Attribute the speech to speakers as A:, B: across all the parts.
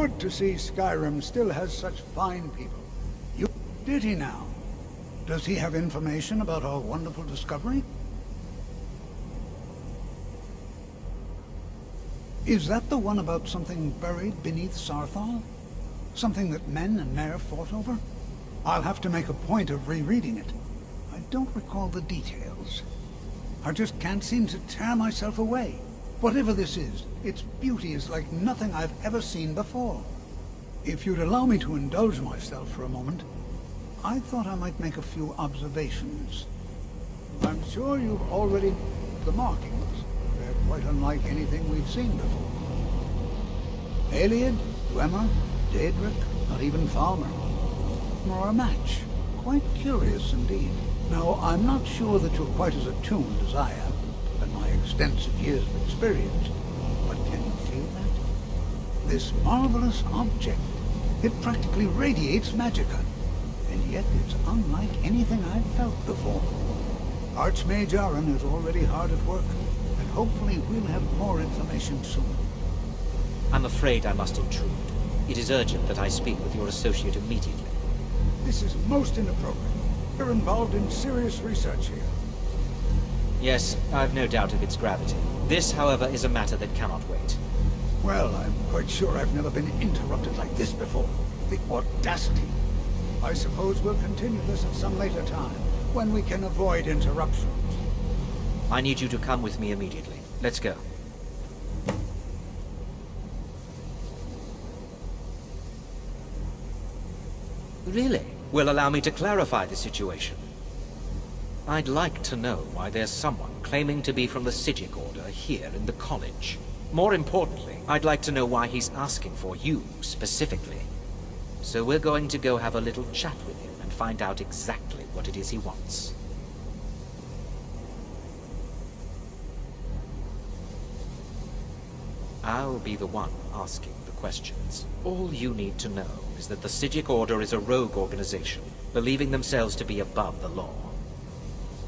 A: good to see Skyrim still has such fine people. Did he now? Does he have information about our wonderful discovery? Is that the one about something buried beneath Sarthal? Something that men and Mare fought over? I'll have to make a point of rereading it. I don't recall the details. I just can't seem to tear myself away. Whatever this is, its beauty is like nothing I've ever seen before. If you'd allow me to indulge myself for a moment, I thought I might make a few observations. I'm sure you've already... the markings. They're quite unlike anything we've seen before. Aliad, Dwemer, Daedric, not even Falmer. Nor a match. Quite curious indeed. Now, I'm not sure that you're quite as attuned as I am, and my extensive years of experience, but can you feel that? This marvelous object, it practically radiates magicka, and yet it's unlike anything I've felt before. Archmage Aaron is already hard at work, and hopefully we'll have more information soon.
B: I'm afraid I must intrude. It is urgent that I speak with your associate immediately.
A: This is most inappropriate. You're involved in serious research here.
B: Yes, I've no doubt of its gravity. This, however, is a matter that cannot wait.
A: Well, I'm quite sure I've never been interrupted like this before. The audacity. I suppose we'll continue this at some later time, when we can avoid interruptions.
B: I need you to come with me immediately. Let's go. Really? Will allow me to clarify the situation. I'd like to know why there's someone claiming to be from the Psijic Order here in the college. More importantly, I'd like to know why he's asking for you, specifically. So we're going to go have a little chat with him and find out exactly what it is he wants. I'll be the one asking the questions. All you need to know is that the Psijic Order is a rogue organization, believing themselves to be above the law.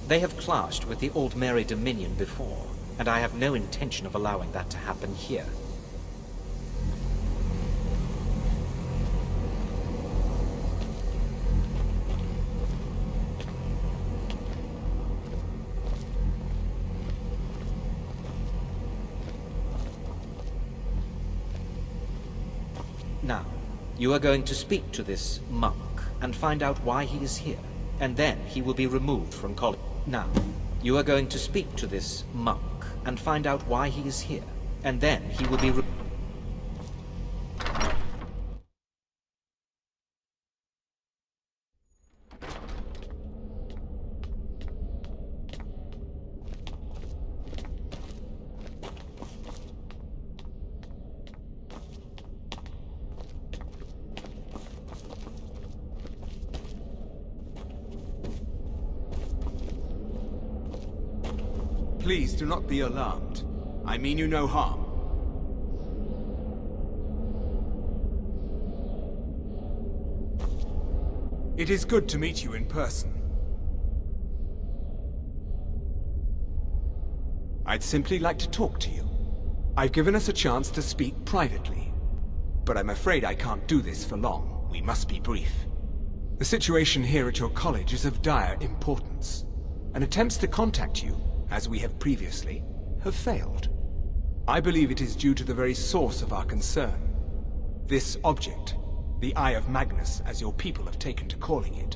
B: They have clashed with the Old Mary Dominion before, and I have no intention of allowing that to happen here. Now, you are going to speak to this monk and find out why he is here, and then he will be removed from college. Now, you are going to speak to this monk and find out why he is here, and then he will be
C: Please do not be alarmed. I mean you no harm. It is good to meet you in person. I'd simply like to talk to you. I've given us a chance to speak privately, but I'm afraid I can't do this for long. We must be brief. The situation here at your college is of dire importance, and attempts to contact you, as we have previously, have failed. I believe it is due to the very source of our concern. This object, the Eye of Magnus, as your people have taken to calling it.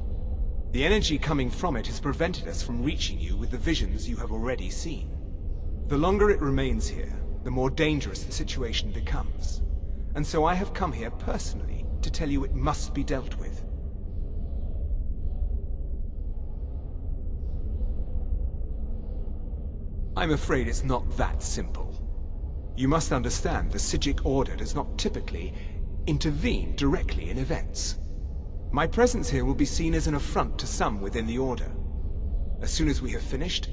C: The energy coming from it has prevented us from reaching you with the visions you have already seen. The longer it remains here, the more dangerous the situation becomes. And so I have come here personally to tell you it must be dealt with. I'm afraid it's not that simple. You must understand the Psijic Order does not typically intervene directly in events. My presence here will be seen as an affront to some within the Order. As soon as we have finished,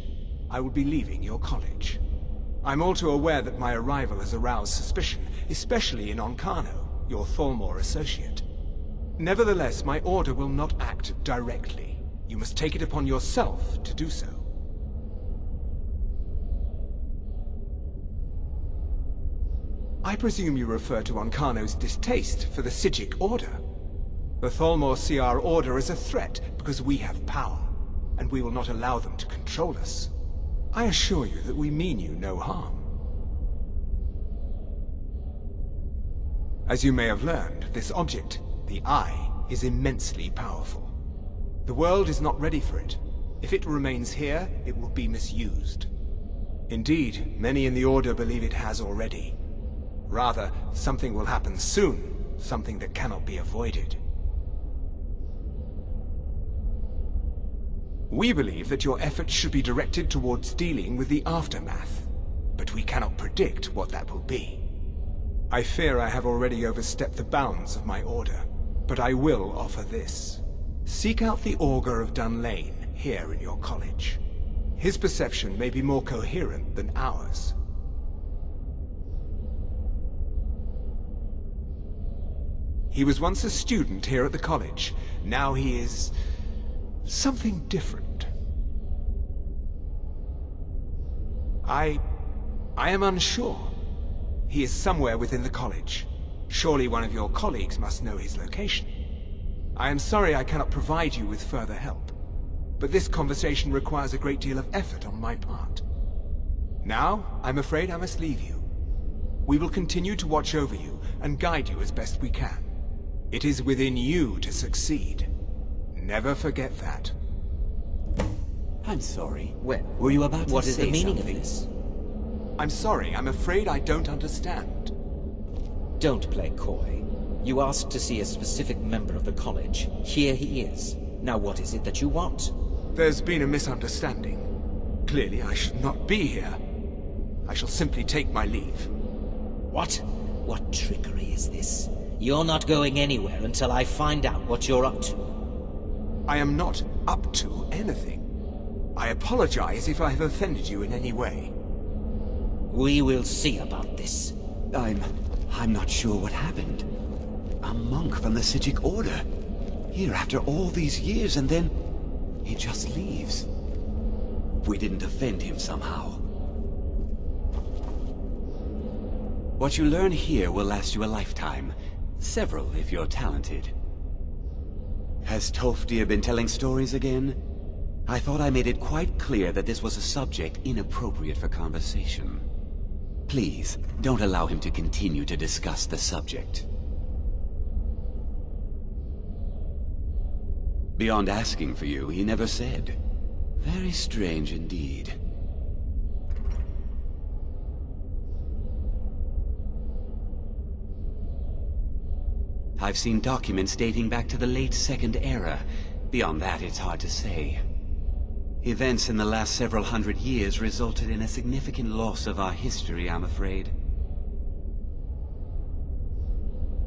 C: I will be leaving your college. I'm all too aware that my arrival has aroused suspicion, especially in Onkano, your Thalmor associate. Nevertheless, my Order will not act directly. You must take it upon yourself to do so. I presume you refer to Ancano's distaste for the Psijic Order. The Thalmor see our order as a threat because we have power, and we will not allow them to control us. I assure you that we mean you no harm. As you may have learned, this object, the Eye, is immensely powerful. The world is not ready for it. If it remains here, it will be misused. Indeed, many in the Order believe it has already. Rather, something will happen soon, something that cannot be avoided. We believe that your efforts should be directed towards dealing with the aftermath, but we cannot predict what that will be. I fear I have already overstepped the bounds of my order, but I will offer this. Seek out the Augur of Dunlane here in your college. His perception may be more coherent than ours. He was once a student here at the college. Now he is something different. I am unsure. He is somewhere within the college. Surely one of your colleagues must know his location. I am sorry I cannot provide you with further help, but this conversation requires a great deal of effort on my part. Now, I'm afraid I must leave you. We will continue to watch over you and guide you as best we can. It is within you to succeed. Never forget that.
D: I'm sorry.
B: Well,
D: Were you about to
B: what is
D: say
B: the meaning
D: something?
B: of this?
C: I'm sorry, I'm afraid I don't understand.
B: Don't play coy. You asked to see a specific member of the college. Here he is. Now what is it that you want?
C: There's been a misunderstanding. Clearly I should not be here. I shall simply take my leave.
B: What? What trickery is this? You're not going anywhere until I find out what you're up to.
C: I am not up to anything. I apologize if I have offended you in any way.
B: We will see about this.
D: I'm not sure what happened. A monk from the Psijic Order. Here after all these years, and then he just leaves. We didn't offend him somehow. What you learn here will last you a lifetime. Several, if you're talented. Has Tofdir been telling stories again? I thought I made it quite clear that this was a subject inappropriate for conversation. Please, don't allow him to continue to discuss the subject. Beyond asking for you, he never said. Very strange indeed. I've seen documents dating back to the late Second Era. Beyond that, it's hard to say. Events in the last several hundred years resulted in a significant loss of our history, I'm afraid.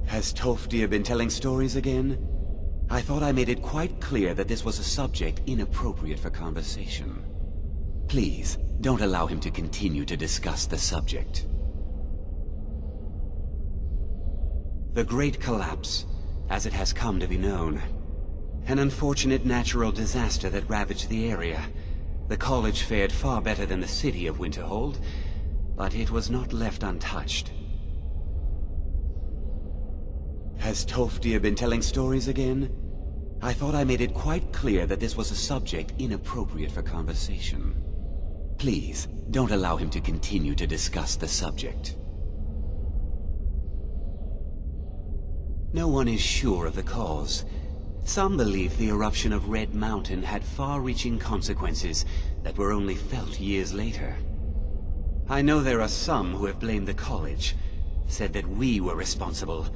D: Has Tofdir been telling stories again? I thought I made it quite clear that this was a subject inappropriate for conversation. Please, don't allow him to continue to discuss the subject. The Great Collapse, as it has come to be known. An unfortunate natural disaster that ravaged the area. The college fared far better than the city of Winterhold, but it was not left untouched. Has Tofdir been telling stories again? I thought I made it quite clear that this was a subject inappropriate for conversation. Please, don't allow him to continue to discuss the subject. No one is sure of the cause. Some believe the eruption of Red Mountain had far-reaching consequences that were only felt years later. I know there are some who have blamed the college, said that we were responsible.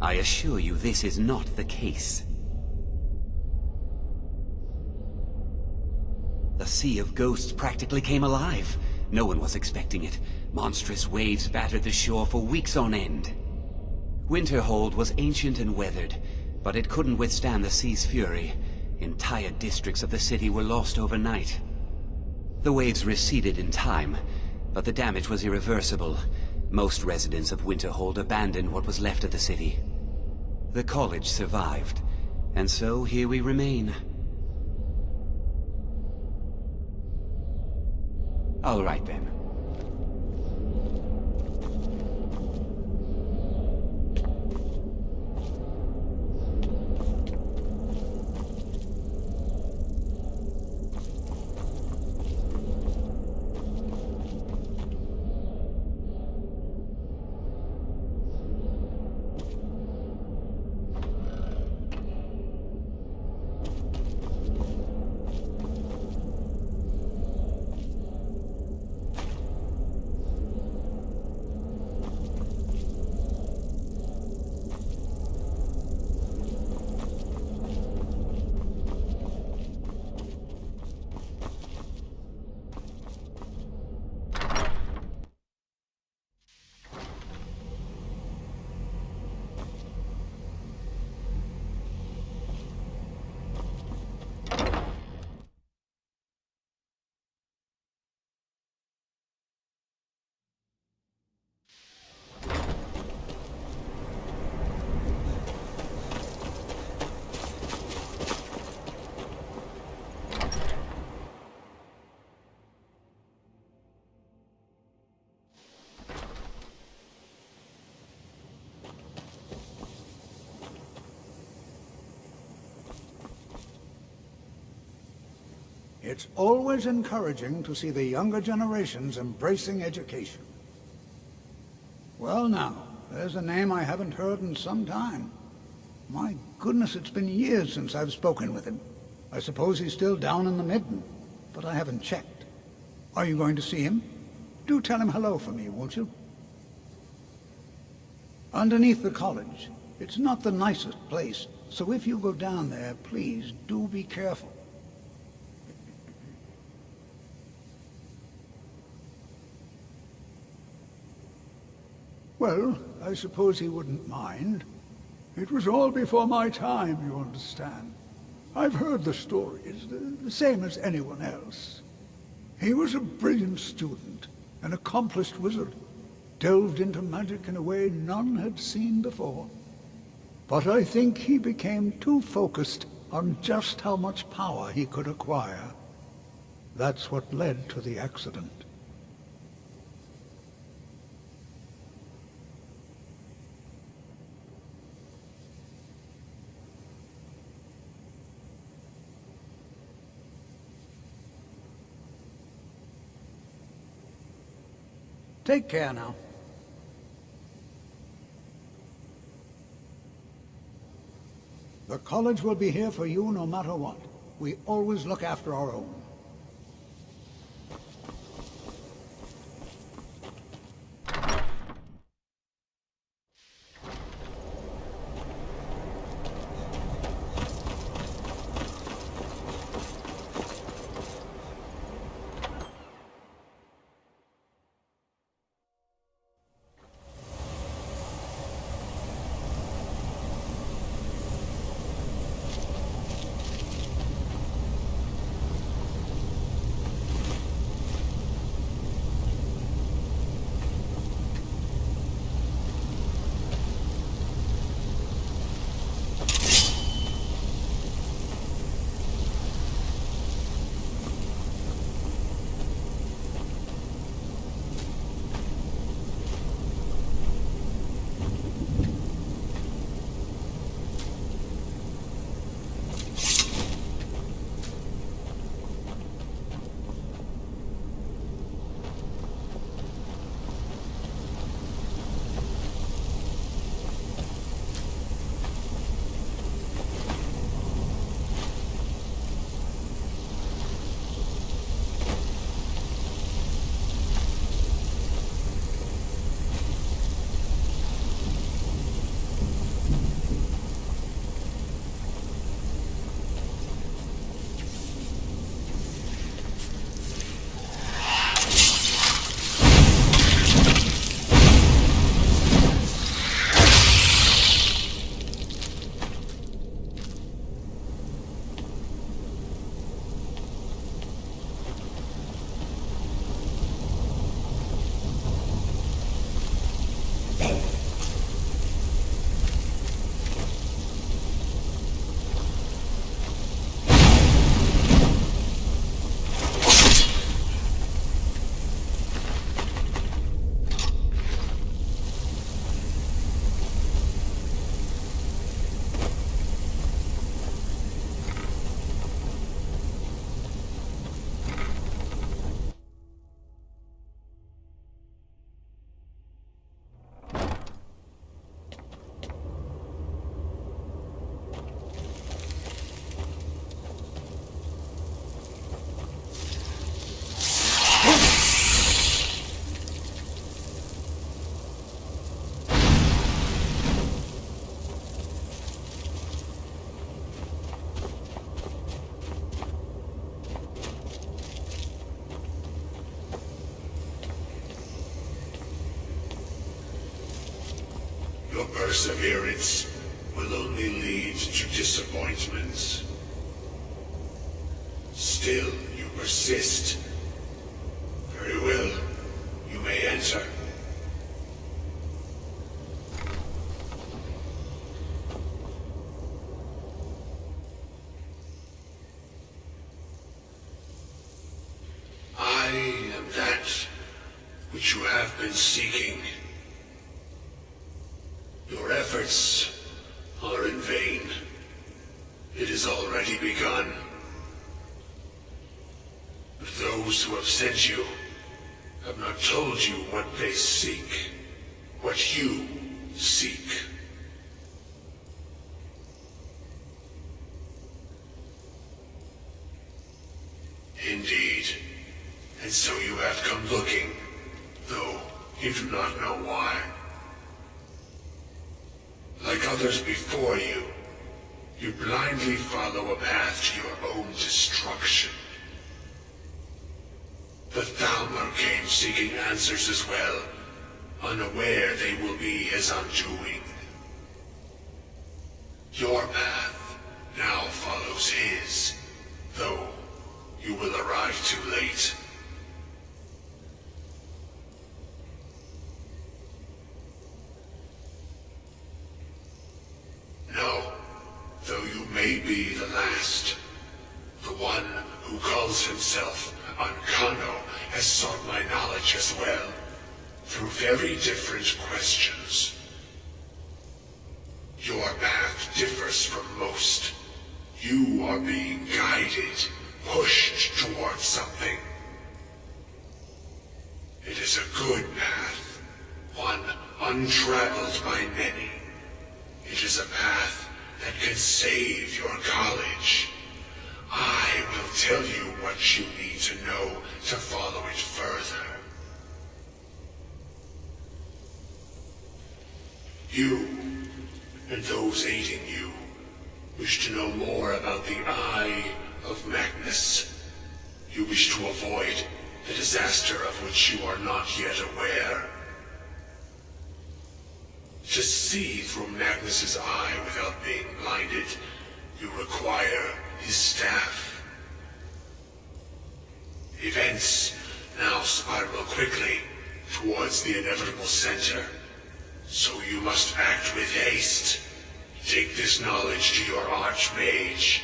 D: I assure you this is not the case. The Sea of Ghosts practically came alive. No one was expecting it. Monstrous waves battered the shore for weeks on end. Winterhold was ancient and weathered, but it couldn't withstand the sea's fury. Entire districts of the city were lost overnight. The waves receded in time, but the damage was irreversible. Most residents of Winterhold abandoned what was left of the city. The college survived, and so here we remain. All right then.
A: It's always encouraging to see the younger generations embracing education. Well now, there's a name I haven't heard in some time. My goodness, it's been years since I've spoken with him. I suppose he's still down in the Midden, but I haven't checked. Are you going to see him? Do tell him hello for me, won't you? Underneath the college. It's not the nicest place, so if you go down there, please do be careful. Well, I suppose he wouldn't mind. It was all before my time, you understand. I've heard the stories, the same as anyone else. He was a brilliant student, an accomplished wizard, delved into magic in a way none had seen before. But I think he became too focused on just how much power he could acquire. That's what led to the accident. Take care now. The college will be here for you no matter what. We always look after our own.
E: Your perseverance will only lead to disappointments. Still, you persist. Very well. You may enter. I am that which you have been seeking. Your efforts are in vain. It has already begun. Those who have sent you have not told you what they seek, what you seek. Indeed. And so you have come looking, though you do not know why. Like others before you, you blindly follow a path to your own destruction. The Thalmor came seeking answers as well, unaware they will be his undoing. Your path now follows his, though you will arrive too late. No, though you may be the last, the one who calls himself Ankano has sought my knowledge as well, through very different questions. Your path differs from most. You are being guided, pushed towards something. It is a good path, one untraveled by many. It is a path that can save your college. I will tell you what you need to know to follow it further. You, and those aiding you, wish to know more about the Eye of Magnus. You wish to avoid the disaster of which you are not yet aware. To see through Magnus's eye without being blinded, you require his staff. Events now spiral quickly towards the inevitable center, so you must act with haste. Take this knowledge to your Archmage.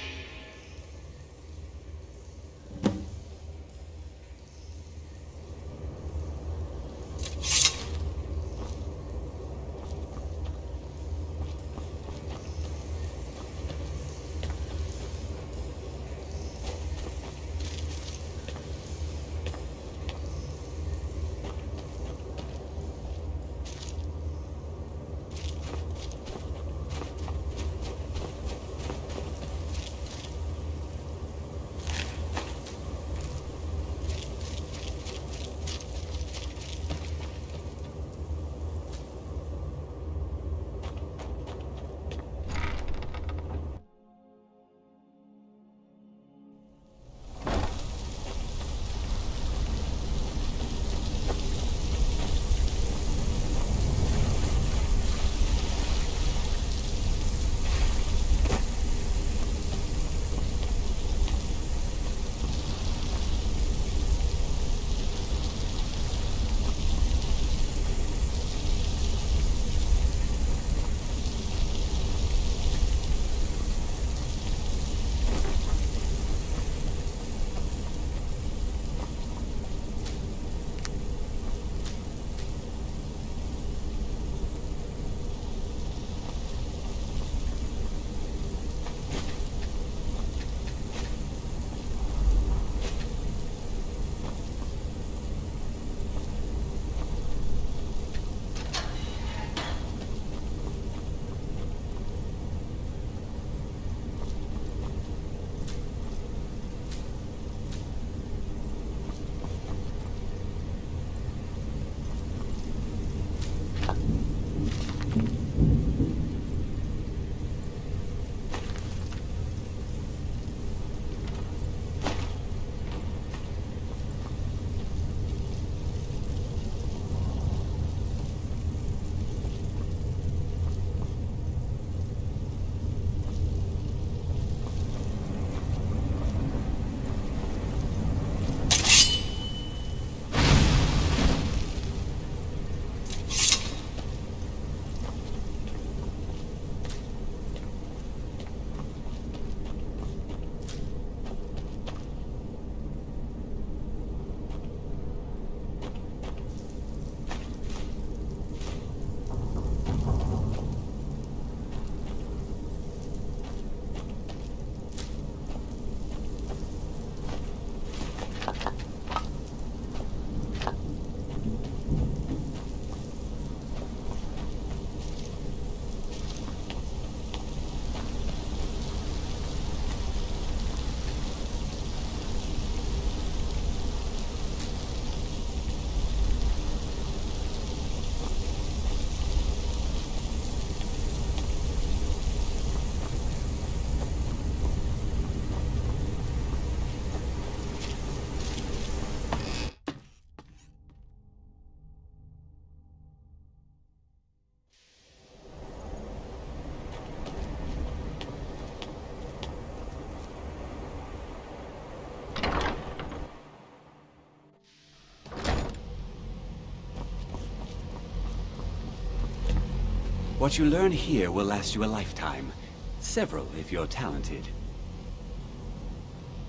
D: What you learn here will last you a lifetime. Several, if you're talented.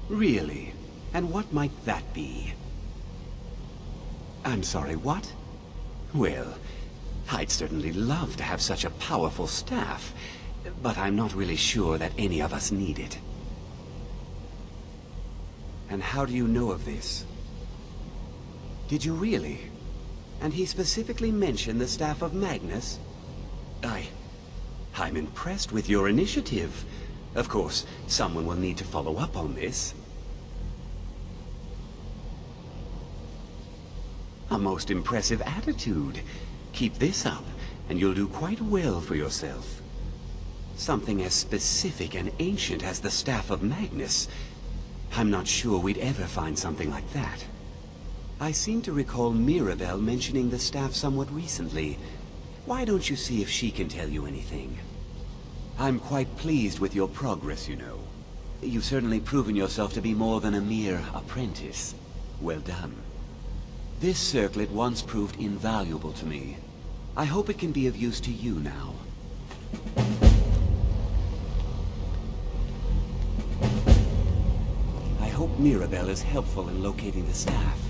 D: Really? And what might that be? I'm sorry, what? Well, I'd certainly love to have such a powerful staff, but I'm not really sure that any of us need it. And how do you know of this? Did you really? And he specifically mentioned the staff of Magnus? I'm impressed with your initiative. Of course, someone will need to follow up on this. A most impressive attitude. Keep this up, and you'll do quite well for yourself. Something as specific and ancient as the Staff of Magnus. I'm not sure we'd ever find something like that. I seem to recall Mirabelle mentioning the staff somewhat recently. Why don't you see if she can tell you anything? I'm quite pleased with your progress, you know. You've certainly proven yourself to be more than a mere apprentice. Well done. This circlet once proved invaluable to me. I hope it can be of use to you now. I hope Mirabelle is helpful in locating the staff.